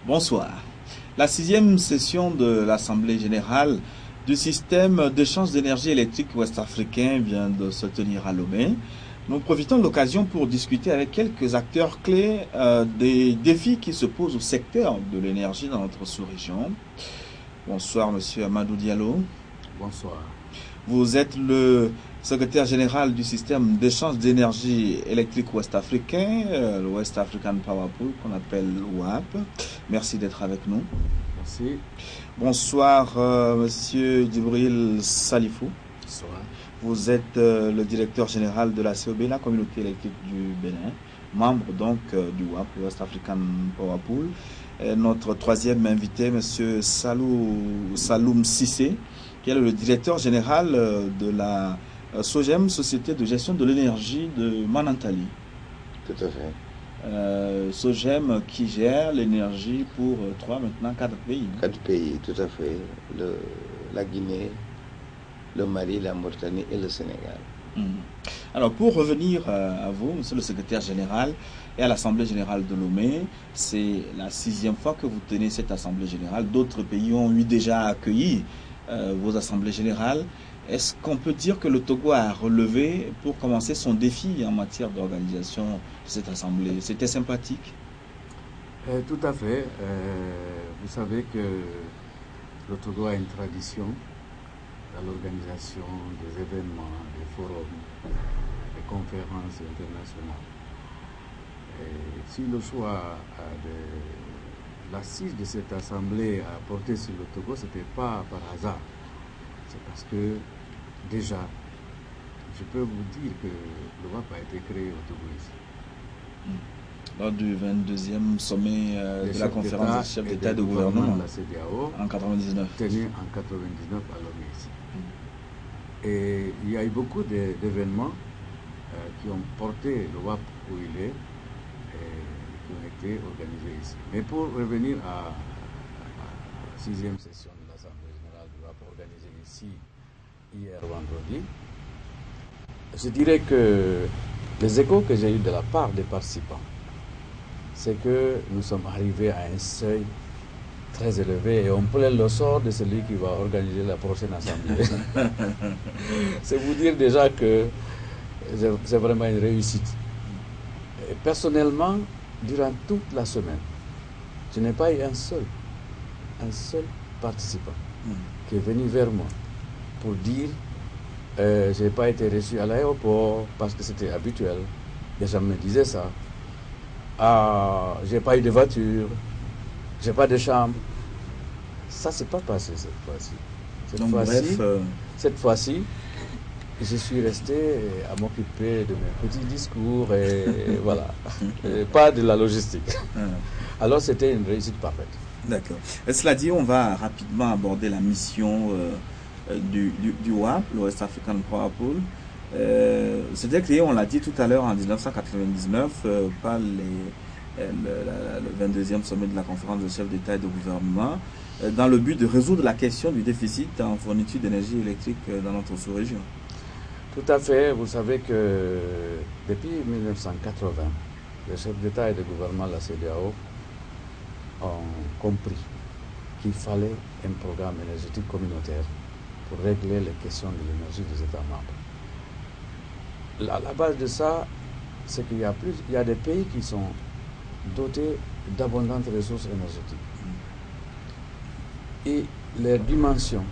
Bonsoir. La sixième session de l'Assemblée générale du système d'échange d'énergie électrique ouest-africain vient de se tenir à Lomé. Nous profitons de l'occasion pour discuter avec quelques acteurs clés des défis qui se posent au secteur de l'énergie dans notre sous-région. Bonsoir, monsieur Amadou Diallo. Bonsoir. Vous êtes le secrétaire général du système d'échange d'énergie électrique ouest-africain, le West African Power Pool, qu'on appelle WAP. Merci d'être avec nous. Merci. Bonsoir, monsieur Djibril Salifou. Bonsoir. Vous êtes le directeur général de la COB, la communauté électrique du Bénin, membre donc du WAP, le West African Power Pool. Et notre troisième invité, monsieur Saloum Sissé, qui est le directeur général de la SOGEM, Société de gestion de l'énergie de Manantali. Tout à fait. SOGEM qui gère l'énergie pour maintenant 4 pays. 4 pays, tout à fait. La Guinée, le Mali, la Mauritanie et le Sénégal. Alors pour revenir à vous, monsieur le secrétaire général, et à l'Assemblée générale de Lomé, c'est la 6e fois que vous tenez cette Assemblée générale. D'autres pays ont eu déjà accueilli vos assemblées générales. Est-ce qu'on peut dire que le Togo a relevé pour commencer son défi en matière d'organisation de cette assemblée? C'était sympathique? Tout à fait. Vous savez que le Togo a une tradition dans l'organisation des événements, des forums, des conférences internationales. Et si le choix de l'assise de cette assemblée a porté sur le Togo, ce n'était pas par hasard. C'est parce que déjà, je peux vous dire que le WAP a été créé au Togo ici. Lors du 22e sommet de la conférence des chefs d'État et de gouvernement de la CEDEAO, en 99. Tenu en 99 à Lomé ici. Et il y a eu beaucoup d'événements qui ont porté le WAP où il est et qui ont été organisés ici. Mais pour revenir à la 6e session de l'Assemblée générale du WAP organisée ici hier vendredi, je dirais que les échos que j'ai eus de la part des participants, c'est que nous sommes arrivés à un seuil très élevé et on plaît le sort de celui qui va organiser la prochaine assemblée. C'est vous dire déjà que c'est vraiment une réussite. Et personnellement, durant toute la semaine, je n'ai pas eu un seul participant qui est venu vers moi pour dire je n'ai pas été reçu à l'aéroport parce que c'était habituel. Les gens me disaient ça. Ah, j'ai pas eu de voiture, j'ai pas de chambre. Ça s'est pas passé cette fois-ci. Cette fois-ci, je suis resté à m'occuper de mes petits discours et voilà, et pas de la logistique. Alors c'était une réussite parfaite. D'accord. Cela dit, on va rapidement aborder la mission du WAP, le West African Power Pool. C'était créé, on l'a dit tout à l'heure, en 1999 par le 22e sommet de la conférence des chefs d'État et de gouvernement dans le but de résoudre la question du déficit en fourniture d'énergie électrique dans notre sous-région. Tout à fait. Vous savez que depuis 1980, les chefs d'État et de gouvernement de la CEDEAO ont compris qu'il fallait un programme énergétique communautaire pour régler les questions de l'énergie des États membres. La base de ça, c'est qu'il y a des pays qui sont dotés d'abondantes ressources énergétiques. Et leur dimension,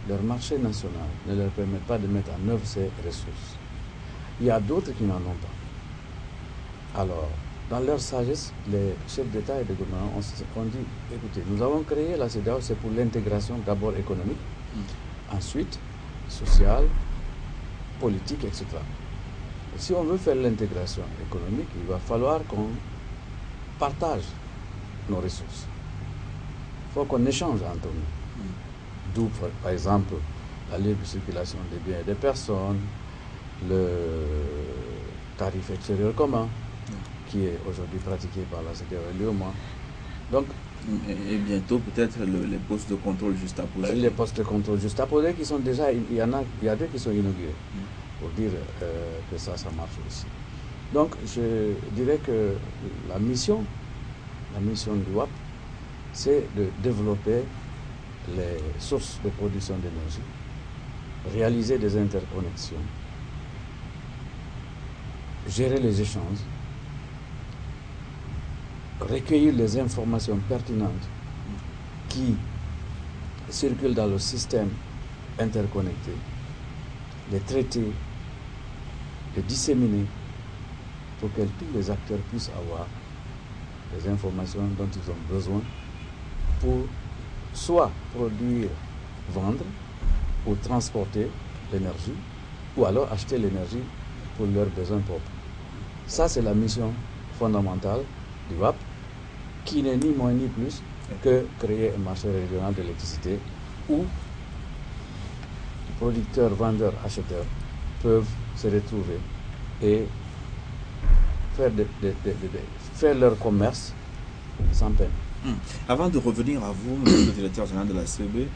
leur marché national ne leur permet pas de mettre en œuvre ces ressources. Il y a d'autres qui n'en ont pas. Alors, dans leur sagesse, les chefs d'État et de gouvernement ont dit, écoutez, nous avons créé la CEDEAO, c'est pour l'intégration d'abord économique, ensuite sociale, politique, etc. Et si on veut faire l'intégration économique, il va falloir qu'on partage nos ressources. Il faut qu'on échange entre nous. D'où, par exemple, la libre circulation des biens et des personnes, le tarif extérieur commun, qui est aujourd'hui pratiqué par la CEDEAO et l'UEMOA. Donc, et bientôt peut-être les postes de contrôle juste à poser. Les postes de contrôle juste à poser qui sont déjà, il y a deux qui sont inaugurés, pour dire que ça marche aussi. Donc je dirais que la mission du WAP c'est de développer les sources de production d'énergie, réaliser des interconnexions, gérer les échanges, recueillir les informations pertinentes qui circulent dans le système interconnecté, les traiter, les disséminer pour que tous les acteurs puissent avoir les informations dont ils ont besoin pour soit produire, vendre ou transporter l'énergie ou alors acheter l'énergie pour leurs besoins propres. Ça, c'est la mission fondamentale du WAP, qui n'est ni moins ni plus que créer un marché régional de l'électricité où producteurs, vendeurs, acheteurs peuvent se retrouver et faire leur commerce sans peine. Avant de revenir à vous, monsieur le directeur général de la CEB,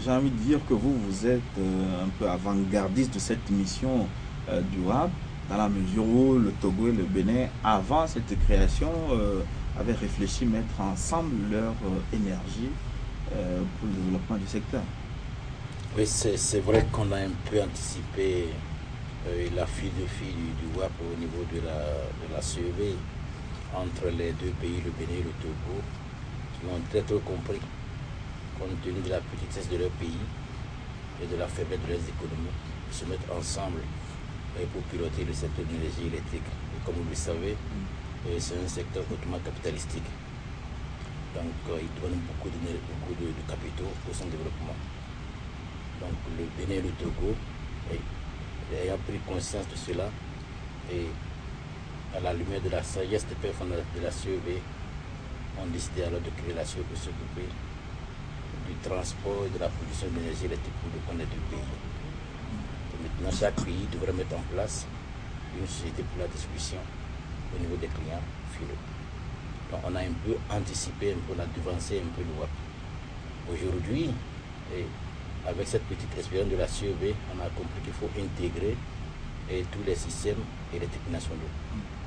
j'ai envie de dire que vous êtes un peu avant-gardiste de cette mission du WAP, dans la mesure où le Togo et le Bénin, avant cette création, avaient réfléchi mettre ensemble leur énergie pour le développement du secteur. Oui, c'est vrai qu'on a un peu anticipé la philosophie du WAP au niveau de la CEB entre les deux pays, le Bénin et le Togo, qui ont très tôt compris, compte tenu de la petitesse de leur pays et de la faiblesse de leurs économies, de se mettre ensemble pour piloter le secteur de l'énergie électrique. Et comme vous le savez, c'est un secteur hautement capitalistique. Donc il donne beaucoup de capitaux pour son développement. Donc le Bénin et le Togo, ayant pris conscience de cela, et à la lumière de la sagesse des pères fondateurs de la CEB, ont décidé alors de créer la CEB pour s'occuper du transport et de la production d'énergie électrique pour le compte des deux pays. Et maintenant, chaque pays devrait mettre en place une société pour la distribution au niveau des clients finaux. Donc on a un peu anticipé, on a devancé un peu le WAP. Aujourd'hui, avec cette petite expérience de la CEB, on a compris qu'il faut intégrer tous les systèmes électriques nationaux.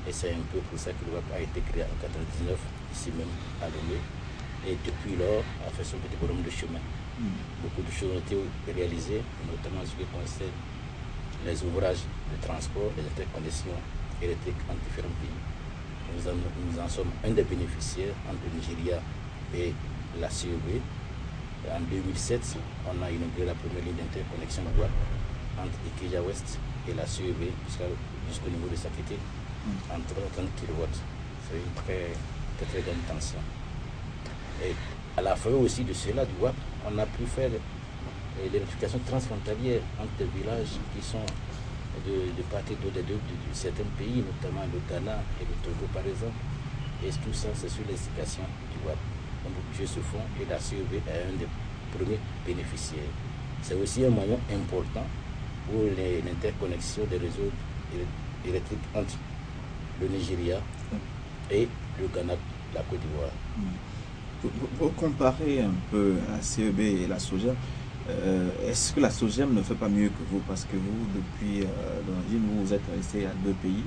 Et c'est un peu pour ça que le WAP a été créé en 1999, ici même à Lomé. Et depuis lors, a fait son petit bonhomme de chemin. Beaucoup de choses ont été réalisées, notamment ce qui concerne les ouvrages de transport, les interconnexions électriques entre différents pays. Nous en sommes un des bénéficiaires entre le Nigeria et la CEB. En 2007, on a inauguré la première ligne d'interconnexion entre Ikeja Ouest et la CEB jusqu'au niveau de Sakété, entre 30 kW. C'est une très grande tension. Et à la fin aussi de cela, du WAP, on a pu faire l'électrification transfrontalière entre des villages qui sont de part et d'autre de certains pays, notamment le Ghana et le Togo par exemple. Et tout ça, c'est sur l'incitation du WAP. Donc, je se font et la CEB est un des premiers bénéficiaires. C'est aussi un moyen important pour l'interconnexion des réseaux électriques entre le Nigeria et le Ghana, la Côte d'Ivoire. Pour comparer un peu la CEB et la SOGEM, est-ce que la SOGEM ne fait pas mieux que vous? Parce que vous, depuis l'origine, vous êtes resté à deux pays,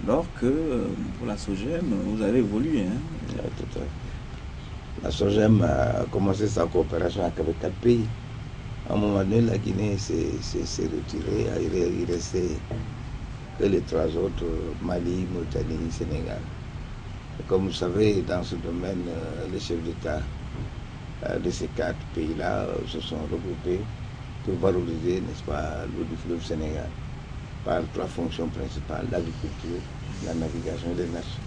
alors que pour la SOGEM, vous avez évolué. Tout à fait. La SOGEM a commencé sa coopération avec 4 pays. À un moment donné, la Guinée s'est retirée, il restait que les 3 autres, Mali, Mauritanie, Sénégal. Et comme vous savez, dans ce domaine, les chefs d'État de ces 4 pays-là se sont regroupés pour valoriser, n'est-ce pas, l'eau du fleuve Sénégal par 3 fonctions principales, l'agriculture, la navigation et l'énergie.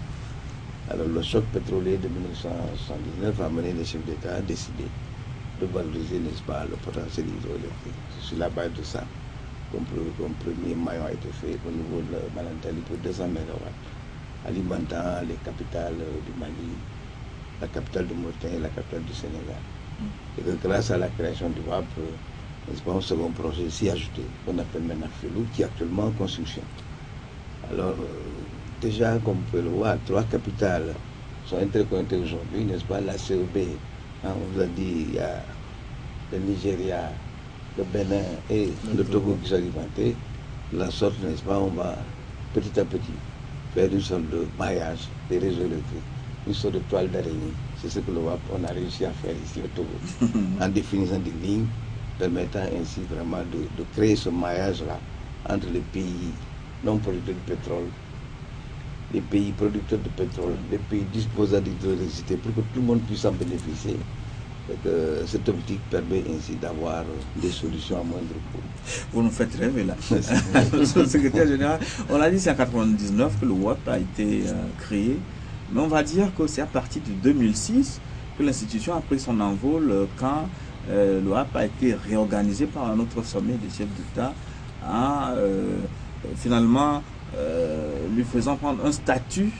Alors le choc pétrolier de 1979 a mené les chefs d'État à décider de valoriser, n'est-ce pas, le potentiel hydroélectrique. C'est sur la base de ça qu'un premier maillon a été fait au niveau de Malantali pour 200 MW, alimentant les capitales du Mali, la capitale de Mauritanie et la capitale du Sénégal. Et que grâce à la création du WAP, n'est-ce pas, un second projet s'y ajouté, qu'on appelle maintenant FELU, qui est actuellement en construction. Alors, déjà, comme vous pouvez le voir, 3 capitales sont interconnectées aujourd'hui, n'est-ce pas, la CEB, on vous a dit, il y a le Nigeria, le Bénin et le Togo qui sont alimentés. De la sorte, n'est-ce pas, on va petit à petit faire une sorte de maillage des réseaux électriques une sorte de toile d'araignée. C'est ce que on a réussi à faire ici au Togo, en définissant des lignes permettant ainsi vraiment de créer ce maillage-là entre les pays non producteurs de pétrole, les pays producteurs de pétrole, les pays disposant d'hydroélectricité, pour que tout le monde puisse en bénéficier. Cette optique permet ainsi d'avoir des solutions à moindre coût. Vous nous faites rêver là. Monsieur le secrétaire général, on a dit c'est en 1999 que le WAP a été créé, mais on va dire que c'est à partir de 2006 que l'institution a pris son envol quand le WAP a été réorganisé par un autre sommet des chefs d'État en finalement lui faisant prendre un statut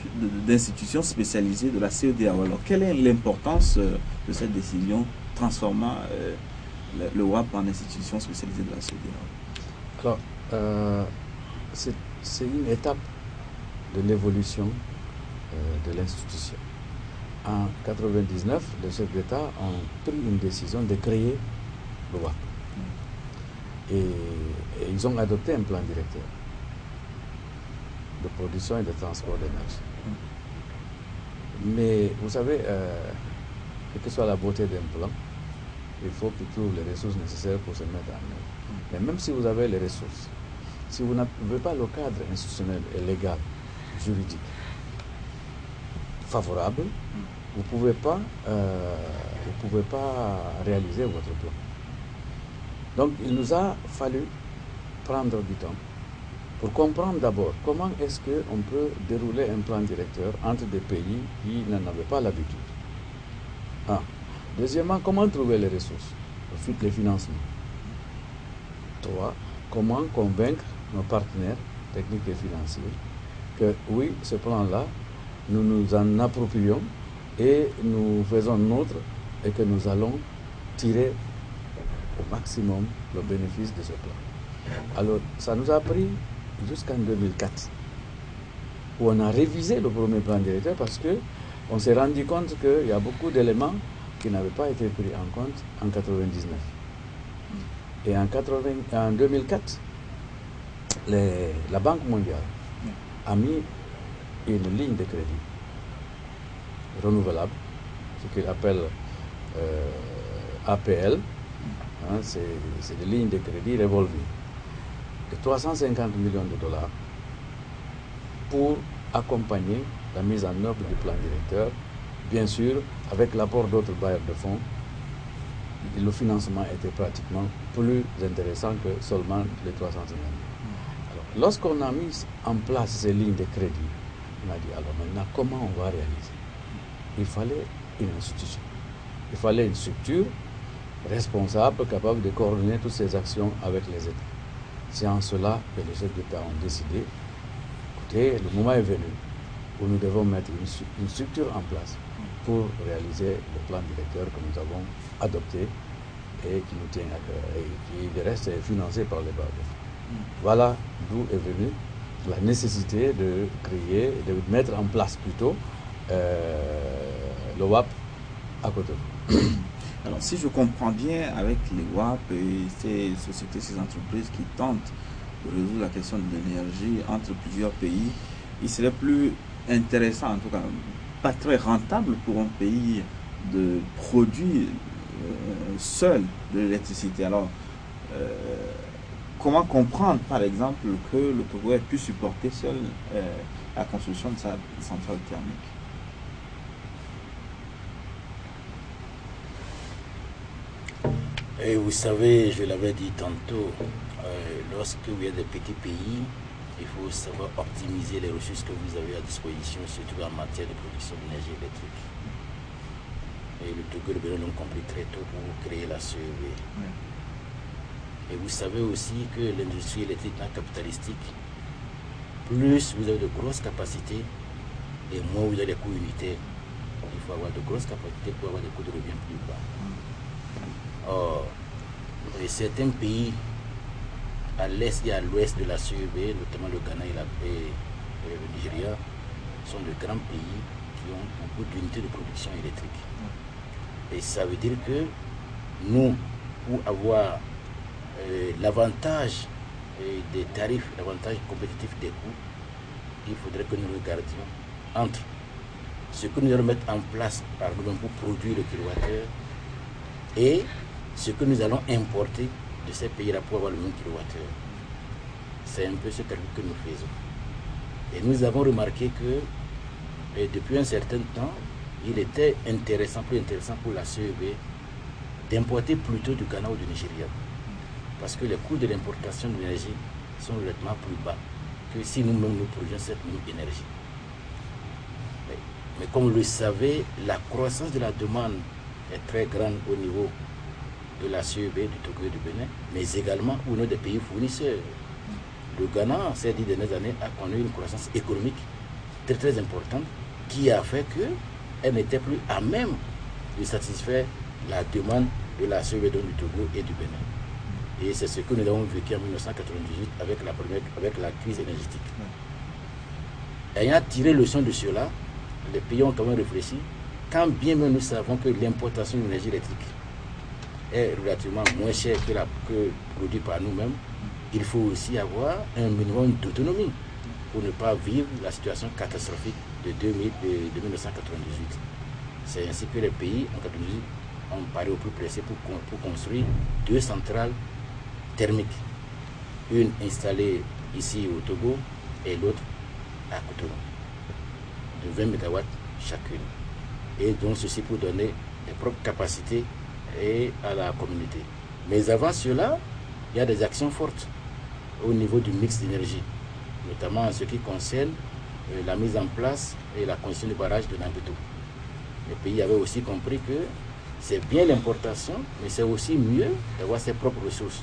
d'institution spécialisée de la CEDEAO. Alors, quelle est l'importance de cette décision transformant le WAP en institution spécialisée de la CEDEAO? Alors, c'est une étape de l'évolution de l'institution. En 1999, les chefs d'État ont pris une décision de créer le WAP. Et ils ont adopté un plan directeur de production et de transport d'énergie. Mais vous savez, quelle que soit la beauté d'un plan, il faut qu'il trouve les ressources nécessaires pour se mettre en œuvre. Mais même si vous avez les ressources, si vous n'avez pas le cadre institutionnel et légal, juridique, favorable, vous ne pouvez pas réaliser votre plan. Donc il nous a fallu prendre du temps pour comprendre d'abord comment est-ce qu'on peut dérouler un plan directeur entre des pays qui n'en avaient pas l'habitude. Deuxièmement, comment trouver les ressources, les financements. 3. Comment convaincre nos partenaires techniques et financiers que oui, ce plan-là, nous nous en approprions et nous faisons nôtre et que nous allons tirer au maximum le bénéfice de ce plan. Alors, ça nous a pris jusqu'en 2004, où on a révisé le premier plan directeur parce qu'on s'est rendu compte qu'il y a beaucoup d'éléments qui n'avaient pas été pris en compte en 1999. Et en 2004, la Banque mondiale a mis une ligne de crédit renouvelable, ce qu'il appelle APL, c'est des lignes de crédit revolving, de 350 millions de dollars pour accompagner la mise en œuvre du plan directeur, bien sûr avec l'apport d'autres bailleurs de fonds. Le financement était pratiquement plus intéressant que seulement les 350 millions. Alors, lorsqu'on a mis en place ces lignes de crédit, on a dit alors maintenant comment on va réaliser? Il fallait une institution, il fallait une structure responsable, capable de coordonner toutes ces actions avec les États. C'est en cela que les chefs d'État ont décidé, écoutez, le moment est venu où nous devons mettre une structure en place pour réaliser le plan directeur que nous avons adopté et qui nous tient à cœur et qui reste financé par les bailleurs de fonds. Voilà d'où est venue la nécessité de créer, de mettre en place plutôt le WAP à côté de vous. Alors, si je comprends bien, avec les WAP et ces sociétés, ces entreprises qui tentent de résoudre la question de l'énergie entre plusieurs pays, il serait plus intéressant, en tout cas pas très rentable pour un pays de produire seul de l'électricité. Alors, comment comprendre, par exemple, que le Togo ait pu supporter seul la construction de sa centrale thermique? Et vous savez, je l'avais dit tantôt, lorsque vous êtes des petits pays, il faut savoir optimiser les ressources que vous avez à disposition, surtout en matière de production d'énergie électrique. Et le Togo et le Bénin l'ont compris très tôt pour créer la CEV. Oui. Et vous savez aussi que l'industrie électrique non capitalistique, plus vous avez de grosses capacités, et moins vous avez des coûts unitaires. Il faut avoir de grosses capacités pour avoir des coûts de revient plus bas. Or, certains pays à l'est et à l'ouest de la CEV, notamment le Ghana et le Nigeria, sont de grands pays qui ont beaucoup d'unités de production électrique. Et ça veut dire que nous, pour avoir l'avantage des tarifs, l'avantage compétitif des coûts, il faudrait que nous regardions entre ce que nous allons mettre en place par nous-mêmes pour produire le kilowattheure et ce que nous allons importer de ces pays-là pour avoir le même kilowattheure. C'est un peu ce calcul que nous faisons. Et nous avons remarqué que depuis un certain temps, il était plus intéressant pour la CEB d'importer plutôt du Ghana ou du Nigeria. Parce que les coûts de l'importation de l'énergie sont relativement plus bas que si nous-mêmes nous produisons cette même énergie. Mais comme vous le savez, la croissance de la demande est très grande au niveau de la CEB, du Togo et du Bénin, mais également au niveau des pays fournisseurs. Le Ghana, ces 10 dernières années, a connu une croissance économique très très importante qui a fait qu'elle n'était plus à même de satisfaire la demande de la CEB du Togo et du Bénin. Et c'est ce que nous avons vécu en 1998 avec la crise énergétique. Ayant tiré le son de cela, les pays ont quand même réfléchi, quand bien même nous savons que l'importation d'énergie électrique est relativement moins chère que produit par nous-mêmes, il faut aussi avoir un minimum d'autonomie pour ne pas vivre la situation catastrophique de 1998. C'est ainsi que les pays en 1998 ont paré au plus pressé pour construire 2 centrales thermiques. Une installée ici au Togo et l'autre à Cotonou, de 20 MW chacune. Et donc ceci pour donner des propres capacités à la communauté. Mais avant cela, il y a des actions fortes au niveau du mix d'énergie, notamment en ce qui concerne la mise en place et la construction du barrage de Nambuto. Les pays avaient aussi compris que c'est bien l'importation, mais c'est aussi mieux d'avoir ses propres ressources.